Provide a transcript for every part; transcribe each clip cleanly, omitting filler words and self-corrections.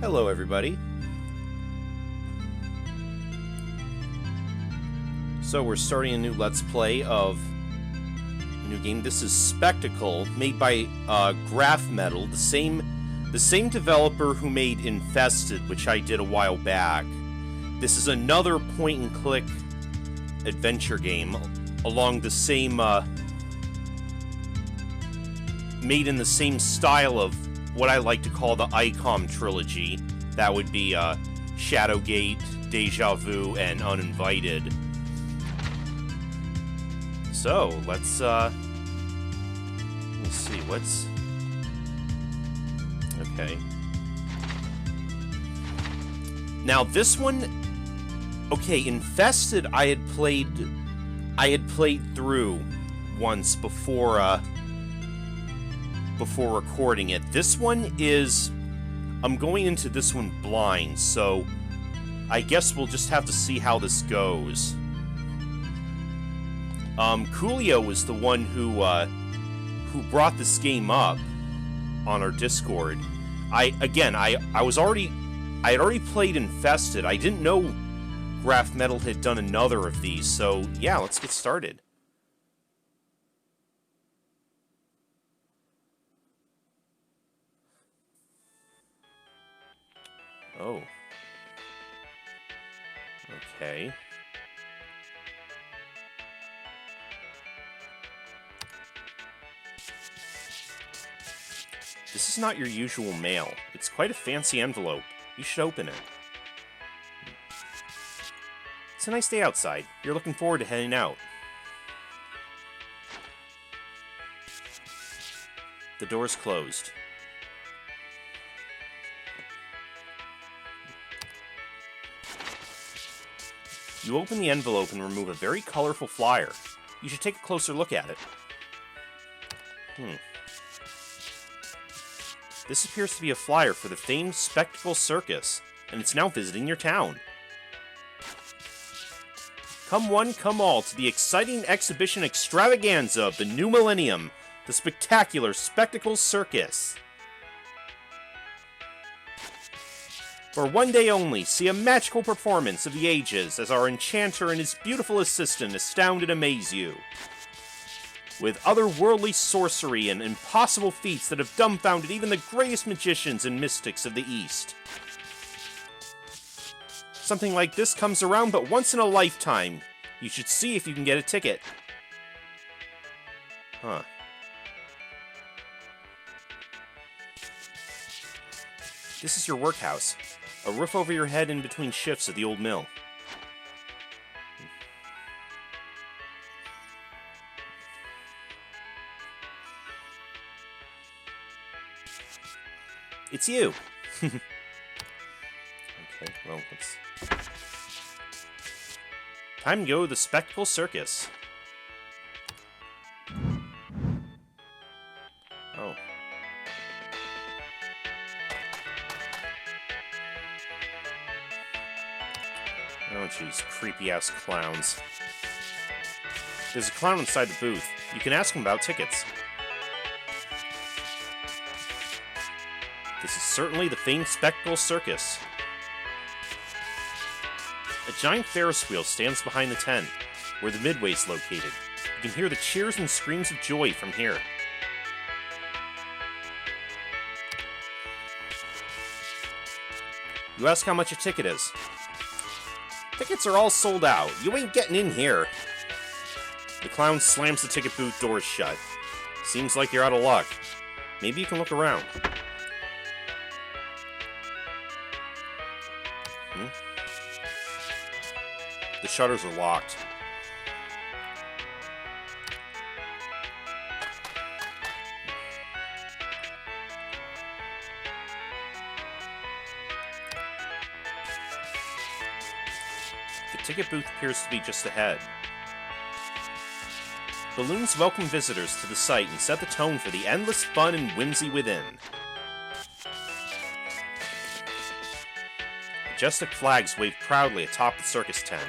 Hello, everybody. So we're starting a new Let's Play of a new game. This is Spectacle, made by Graph Metal, the same developer who made Infested, which I did a while back. This is another point-and-click adventure game along the same, made in the same style of what I like to call the ICOM trilogy. That would be Shadowgate, Deja Vu, and Uninvited. So, let's see, what's... Okay. Now, this one... Okay, Infested I had played through once before recording it. This one is... I'm going into this one blind, so I guess we'll just have to see how this goes. Coolio was the one who brought this game up on our Discord. I had already played Infested. I didn't know Graph Metal had done another of these, so yeah, let's get started. Oh. Okay. This is not your usual mail. It's quite a fancy envelope. You should open it. It's a nice day outside. You're looking forward to heading out. The door's closed. You open the envelope and remove a very colorful flyer. You should take a closer look at it. This appears to be a flyer for the famed Spectacle Circus, and it's now visiting your town. Come one, come all to the exciting exhibition extravaganza of the new millennium, the spectacular Spectacle Circus. For one day only, see a magical performance of the ages as our enchanter and his beautiful assistant astound and amaze you with otherworldly sorcery and impossible feats that have dumbfounded even the greatest magicians and mystics of the East. Something like this comes around but once in a lifetime. You should see if you can get a ticket. Huh. This is your workhouse. A roof over your head in between shifts at the old mill. It's you! Okay, well, let's... Time to go to the Spectacle Circus. Oh. Oh, jeez. Creepy-ass clowns. There's a clown inside the booth. You can ask him about tickets. This is certainly the famed Spectacle Circus. A giant Ferris wheel stands behind the tent, where the midway is located. You can hear the cheers and screams of joy from here. You ask how much a ticket is. Tickets are all sold out. You ain't getting in here. The clown slams the ticket booth doors shut. Seems like you're out of luck. Maybe you can look around. The shutters are locked. The ticket booth appears to be just ahead. Balloons welcome visitors to the site and set the tone for the endless fun and whimsy within. Majestic flags wave proudly atop the circus tent.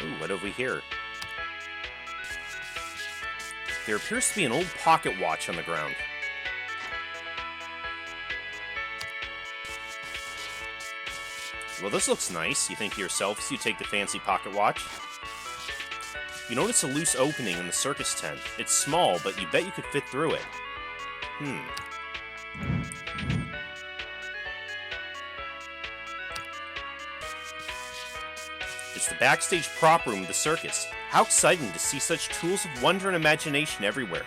Ooh, what have we here? There appears to be an old pocket watch on the ground. Well, this looks nice, you think to yourself as you take the fancy pocket watch. You notice a loose opening in the circus tent. It's small, but you bet you could fit through it. It's the backstage prop room of the circus. How exciting to see such tools of wonder and imagination everywhere.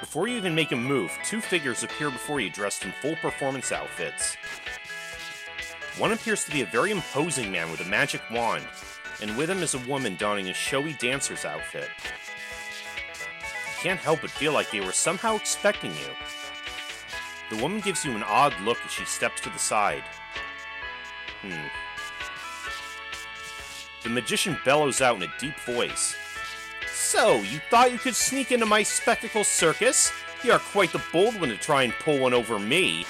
Before you even make a move, two figures appear before you dressed in full performance outfits. One appears to be a very imposing man with a magic wand, and with him is a woman donning a showy dancer's outfit. You can't help but feel like they were somehow expecting you. The woman gives you an odd look as she steps to the side. The magician bellows out in a deep voice. So, you thought you could sneak into my spectacle circus? You are quite the bold one to try and pull one over me.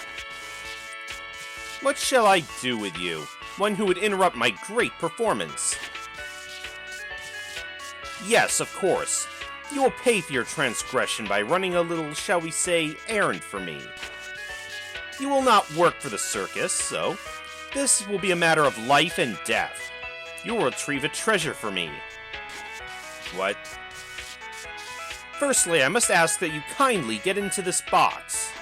What shall I do with you? One who would interrupt my great performance. Yes, of course. You will pay for your transgression by running a little, shall we say, errand for me. You will not work for the circus, so this will be a matter of life and death. You will retrieve a treasure for me. What? Firstly, I must ask that you kindly get into this box.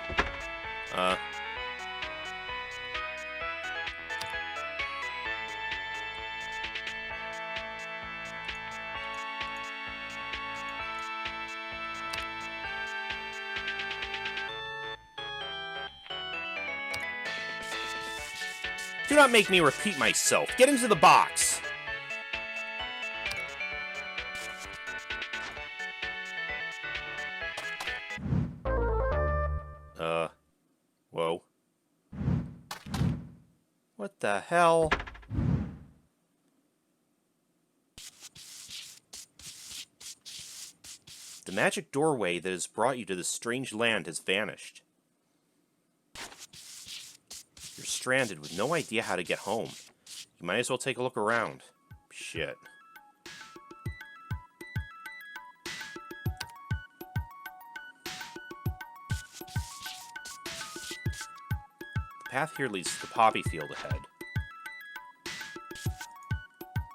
Do not make me repeat myself. Get into the box. Whoa. What the hell? The magic doorway that has brought you to this strange land has vanished. You're stranded with no idea how to get home. You might as well take a look around. Shit. The path here leads to the poppy field ahead.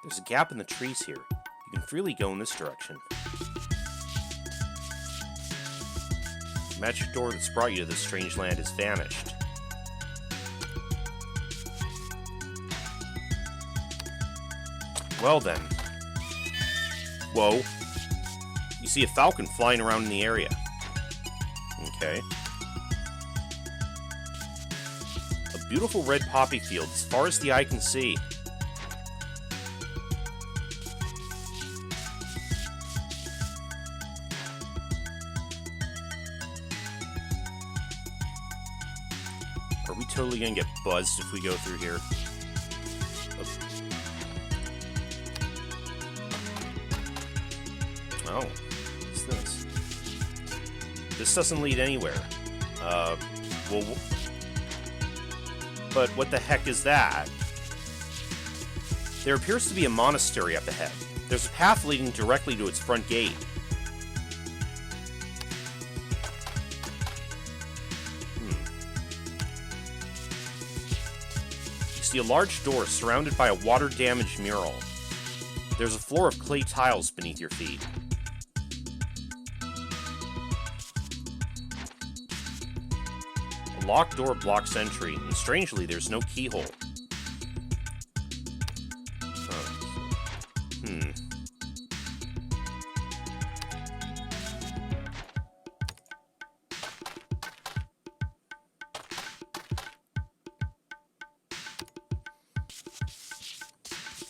There's a gap in the trees here. You can freely go in this direction. The magic door that's brought you to this strange land has vanished. Well then. Whoa. You see a falcon flying around in the area. Okay. A beautiful red poppy field as far as the eye can see. Are we totally gonna get buzzed if we go through here? Oh, what's this? This doesn't lead anywhere. Well, but what the heck is that? There appears to be a monastery up ahead. There's a path leading directly to its front gate. You see a large door surrounded by a water-damaged mural. There's a floor of clay tiles beneath your feet. A locked door blocks entry, and strangely, there's no keyhole.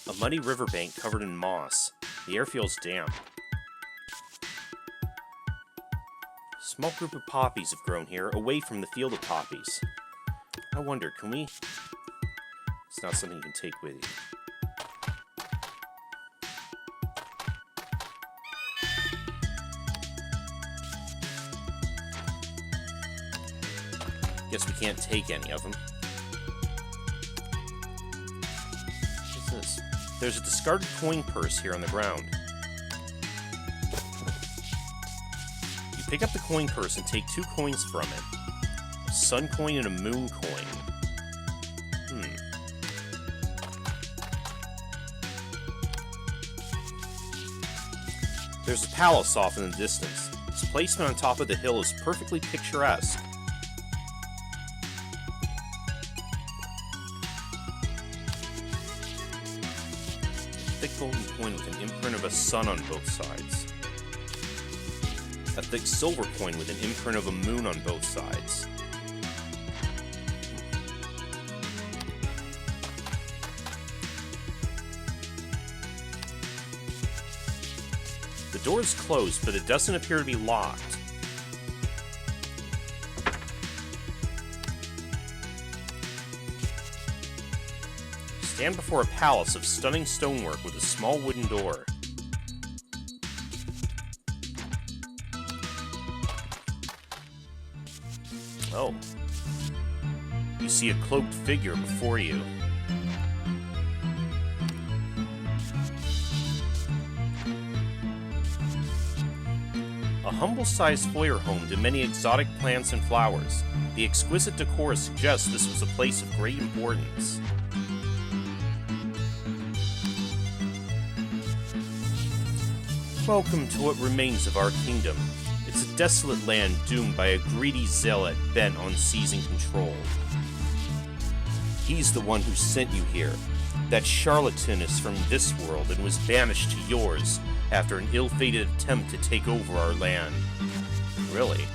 A muddy riverbank covered in moss. The air feels damp. A small group of poppies have grown here, away from the field of poppies. I wonder, can we... It's not something you can take with you. Guess we can't take any of them. What's this? There's a discarded coin purse here on the ground. You pick up the coin purse and take 2 coins from it. A sun coin and a moon coin. There's a palace off in the distance. Its placement on top of the hill is perfectly picturesque. A thick golden coin with an imprint of a sun on both sides. A thick silver coin with an imprint of a moon on both sides. The door is closed, but it doesn't appear to be locked. Stand before a palace of stunning stonework with a small wooden door. Oh. You see a cloaked figure before you. A humble-sized foyer home to many exotic plants and flowers. The exquisite decor suggests this was a place of great importance. Welcome to what remains of our kingdom. It's a desolate land doomed by a greedy zealot bent on seizing control. He's the one who sent you here. That charlatan is from this world and was banished to yours after an ill-fated attempt to take over our land. Really?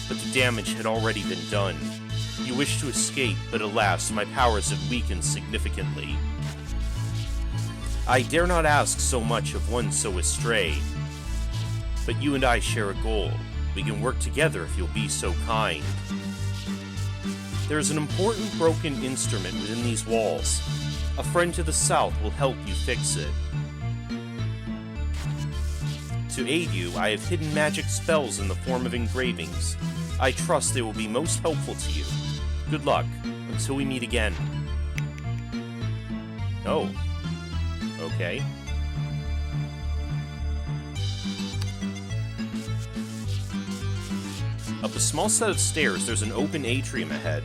But the damage had already been done. You wish to escape, but alas, my powers have weakened significantly. I dare not ask so much of one so astray. But you and I share a goal. We can work together if you'll be so kind. There is an important broken instrument within these walls. A friend to the south will help you fix it. To aid you, I have hidden magic spells in the form of engravings. I trust they will be most helpful to you. Good luck, until we meet again. Oh. Okay. Up a small set of stairs, there's an open atrium ahead.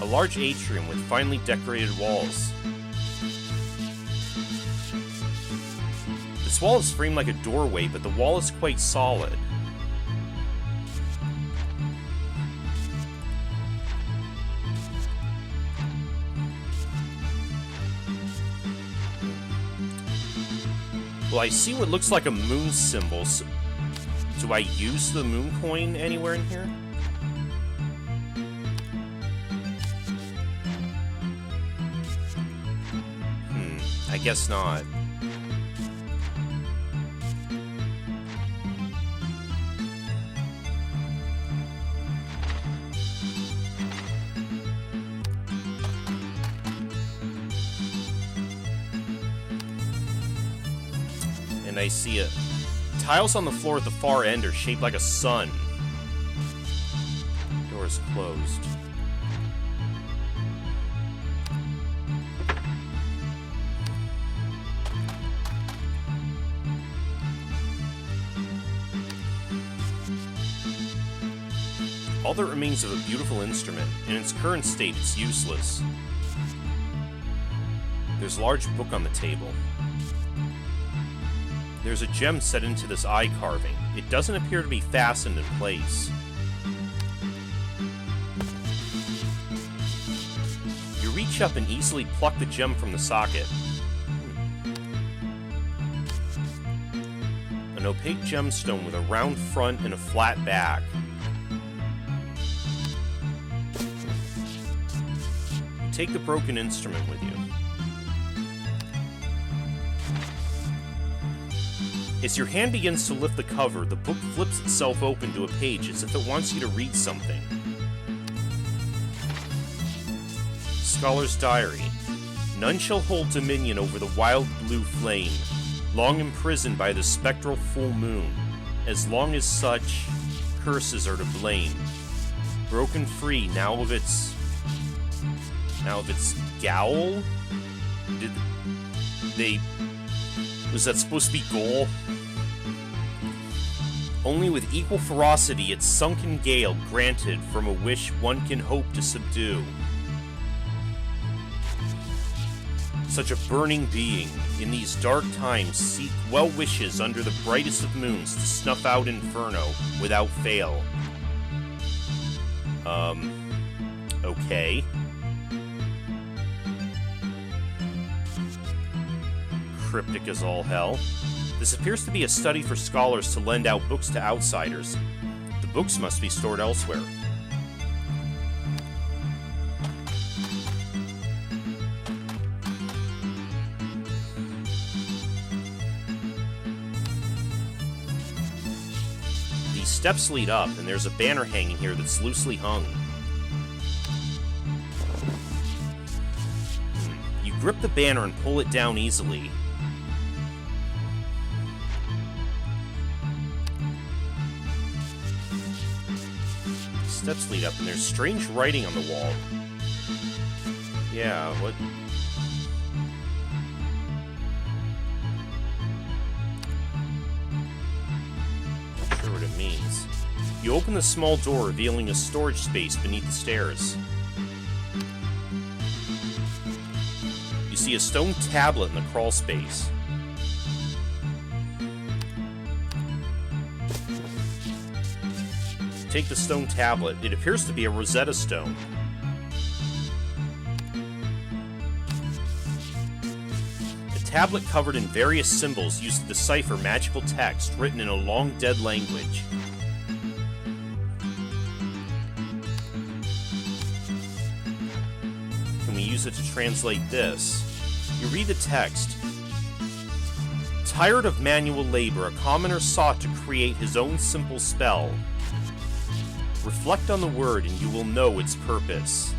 A large atrium with finely decorated walls. This wall is framed like a doorway, but the wall is quite solid. Well, I see what looks like a moon symbol. So do I use the moon coin anywhere in here? I guess not. And I see it. Tiles on the floor at the far end are shaped like a sun. Door is closed. All that remains of a beautiful instrument. In its current state, it's useless. There's a large book on the table. There's a gem set into this eye carving. It doesn't appear to be fastened in place. You reach up and easily pluck the gem from the socket. An opaque gemstone with a round front and a flat back. take the broken instrument with you. As your hand begins to lift the cover, the book flips itself open to a page as if it wants you to read something. Scholar's Diary. None shall hold dominion over the wild blue flame, long imprisoned by the spectral full moon. As long as such, curses are to blame. Broken free now of its gowl? Was that supposed to be goal? Only with equal ferocity its sunken gale granted from a wish one can hope to subdue. Such a burning being, in these dark times seek well wishes under the brightest of moons to snuff out inferno without fail. Okay. Cryptic as all hell. This appears to be a study for scholars to lend out books to outsiders. The books must be stored elsewhere. These steps lead up, and there's a banner hanging here that's loosely hung. You grip the banner and pull it down easily. Steps lead up, and there's strange writing on the wall. Yeah, what? Not sure what it means. You open the small door, revealing a storage space beneath the stairs. You see a stone tablet in the crawl space. Take the stone tablet. It appears to be a Rosetta Stone. A tablet covered in various symbols used to decipher magical text written in a long-dead language. Can we use it to translate this? You read the text. Tired of manual labor, a commoner sought to create his own simple spell. Reflect on the word and you will know its purpose.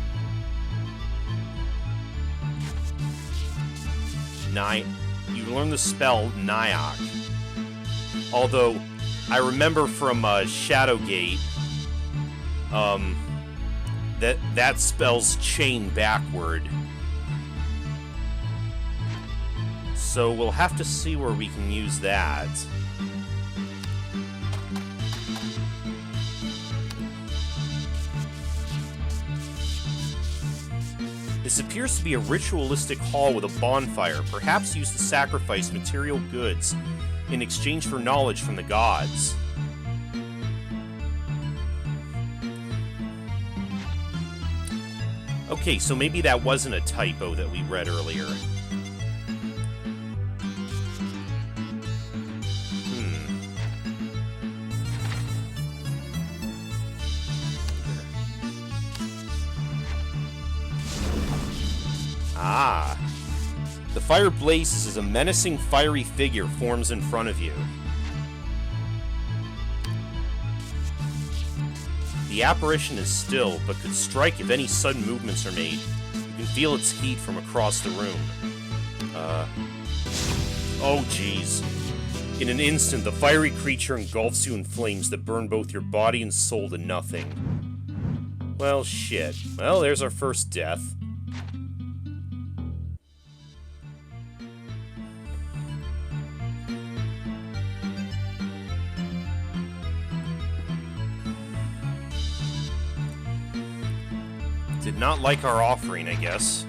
You learn the spell Nyack. Although, I remember from Shadowgate, that spells chain backward. So we'll have to see where we can use that. This appears to be a ritualistic hall with a bonfire, perhaps used to sacrifice material goods in exchange for knowledge from the gods. Okay, so maybe that wasn't a typo that we read earlier. Ah. The fire blazes as a menacing fiery figure forms in front of you. The apparition is still, but could strike if any sudden movements are made. You can feel its heat from across the room. Oh jeez. In an instant, the fiery creature engulfs you in flames that burn both your body and soul to nothing. Well, shit. Well, there's our first death. Did not like our offering, I guess.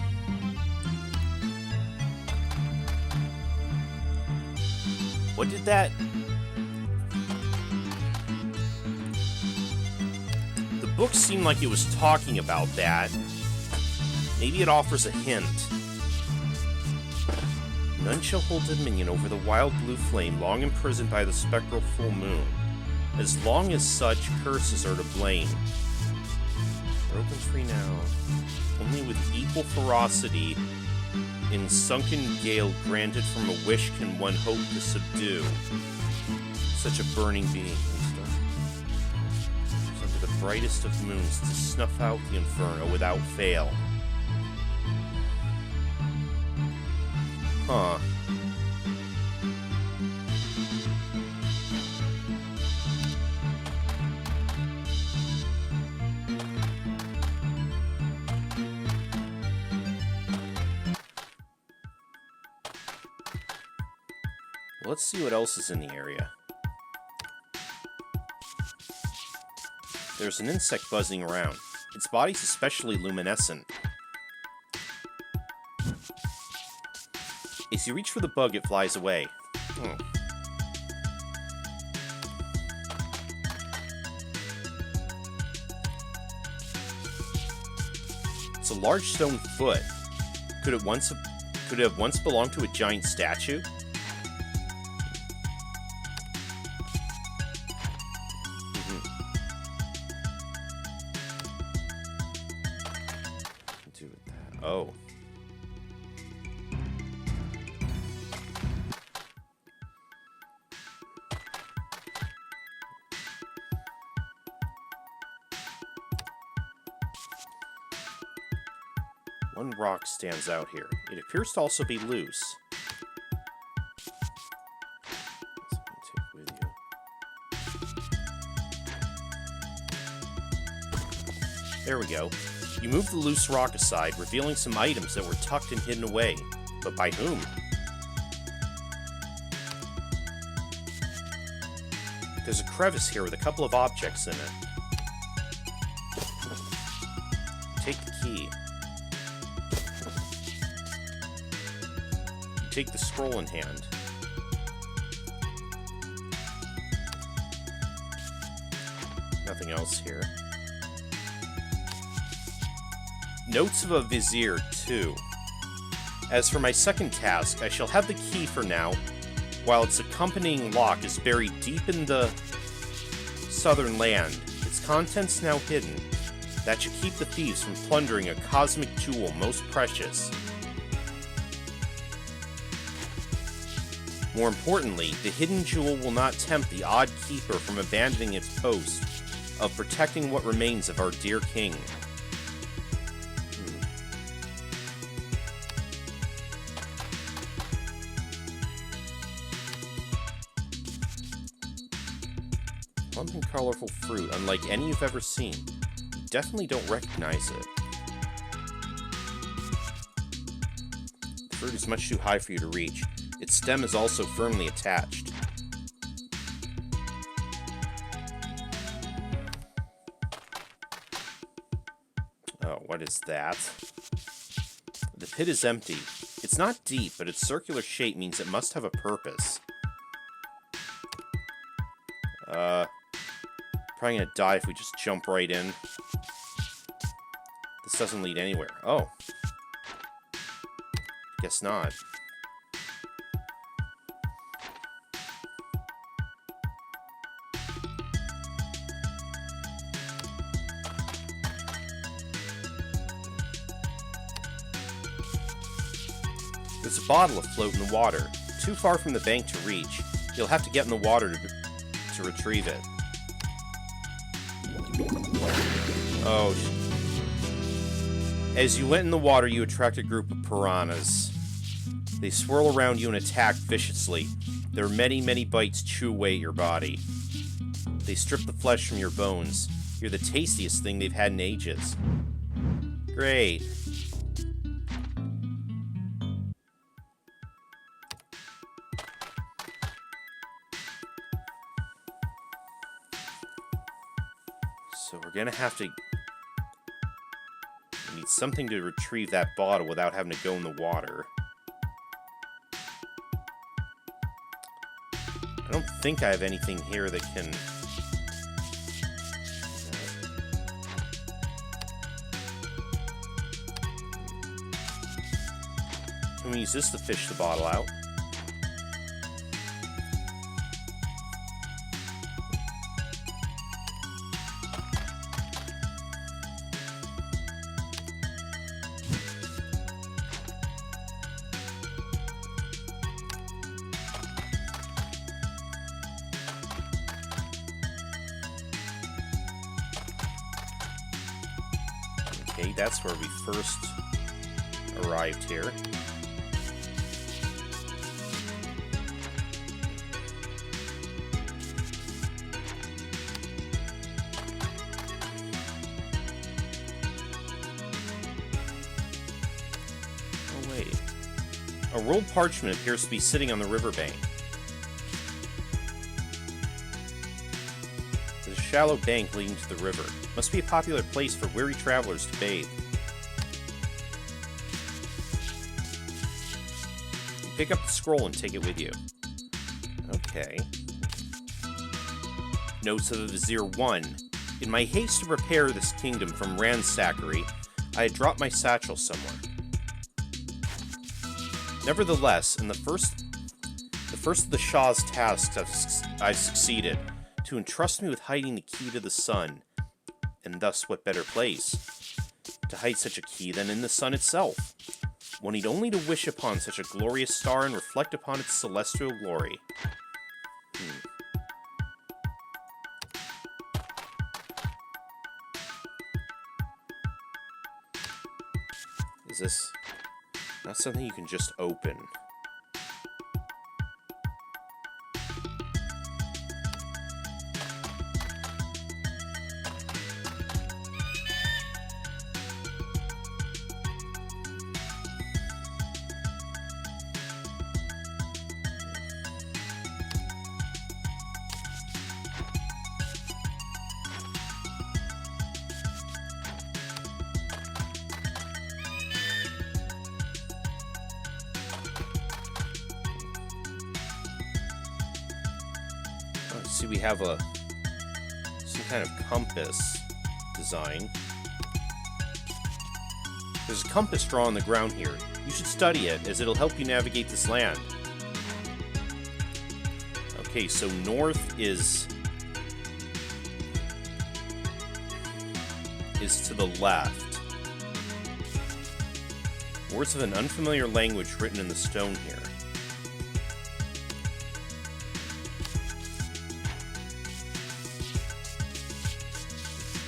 What did that... The book seemed like it was talking about that. Maybe it offers a hint. None shall hold dominion over the wild blue flame, long imprisoned by the spectral full moon. As long as such, curses are to blame. Broken free now. Only with equal ferocity in sunken gale granted from a wish can one hope to subdue such a burning being. Under the brightest of moons to snuff out the inferno without fail. Huh. Let's see what else is in the area. There's an insect buzzing around. Its body's especially luminescent. As you reach for the bug, it flies away. It's a large stone foot. Could it have once belonged to a giant statue? Oh. One rock stands out here. It appears to also be loose. Take with you. There we go. You move the loose rock aside, revealing some items that were tucked and hidden away. But by whom? There's a crevice here with a couple of objects in it. Take the key. You take the scroll in hand. Nothing else here. Notes of a vizier, too. As for my second task, I shall have the key for now, while its accompanying lock is buried deep in the southern land. Its contents now hidden. That should keep the thieves from plundering a cosmic jewel most precious. More importantly, the hidden jewel will not tempt the odd keeper from abandoning its post of protecting what remains of our dear king. Plump and colorful fruit, unlike any you've ever seen. You definitely don't recognize it. The fruit is much too high for you to reach. Its stem is also firmly attached. Oh, what is that? The pit is empty. It's not deep, but its circular shape means it must have a purpose. Probably gonna die if we just jump right in. This doesn't lead anywhere. Oh. Guess not. There's a bottle afloat in the water. Too far from the bank to reach. You'll have to get in the water to retrieve it. Oh. As you went in the water, you attract a group of piranhas. They swirl around you and attack viciously. Their many, many bites chew away at your body. They strip the flesh from your bones. You're the tastiest thing they've had in ages. Great. So we're gonna have to... We need something to retrieve that bottle without having to go in the water. I don't think I have anything here that can... Can we use this to fish the bottle out? Okay, that's where we first arrived here. Oh, wait. A rolled parchment appears to be sitting on the riverbank. There's a shallow bank leading to the river. Must be a popular place for weary travelers to bathe. You pick up the scroll and take it with you. Okay. Notes of the Vizier 1. In my haste to prepare this kingdom from ransackery, I had dropped my satchel somewhere. Nevertheless, in the first of the Shah's tasks, I've succeeded. To entrust me with hiding the key to the sun, and thus what better place to hide such a key than in the sun itself? One need only to wish upon such a glorious star and reflect upon its celestial glory. Is this not something you can just open? See, we have some kind of compass design. There's a compass drawn on the ground here. You should study it, as it'll help you navigate this land. Okay, so north is to the left. Words of an unfamiliar language written in the stone here.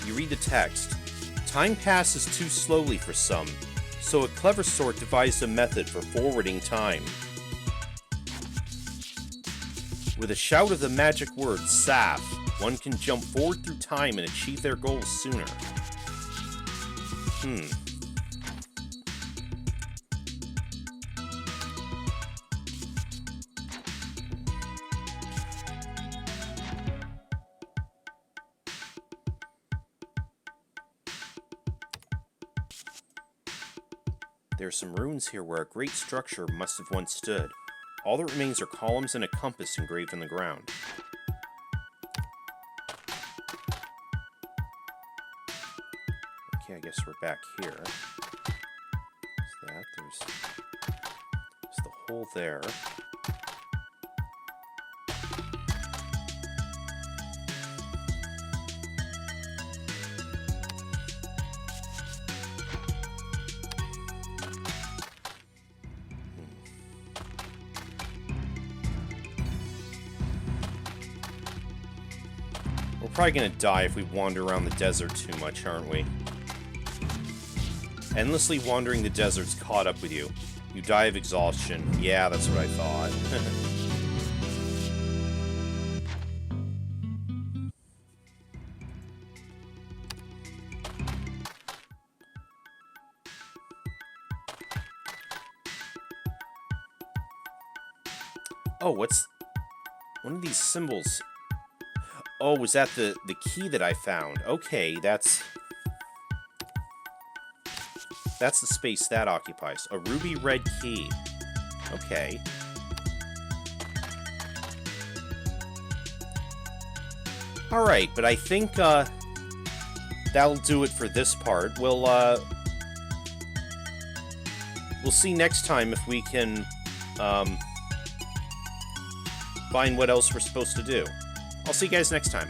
You read the text. Time passes too slowly for some, so a clever sort devised a method for forwarding time. With a shout of the magic word, Saf, one can jump forward through time and achieve their goals sooner. There are some ruins here where a great structure must have once stood. All that remains are columns and a compass engraved in the ground. Okay, I guess we're back here. There's that. There's the hole there. We're probably gonna die if we wander around the desert too much, aren't we? Endlessly wandering the desert's caught up with you. You die of exhaustion. Yeah, that's what I thought. Oh, what's... one of these symbols... Oh, was that the key that I found? Okay, that's the space that occupies. A ruby red key. Okay. Alright, but I think that'll do it for this part. We'll see next time if we can find what else we're supposed to do. I'll see you guys next time.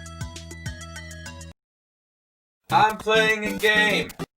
I'm playing a game.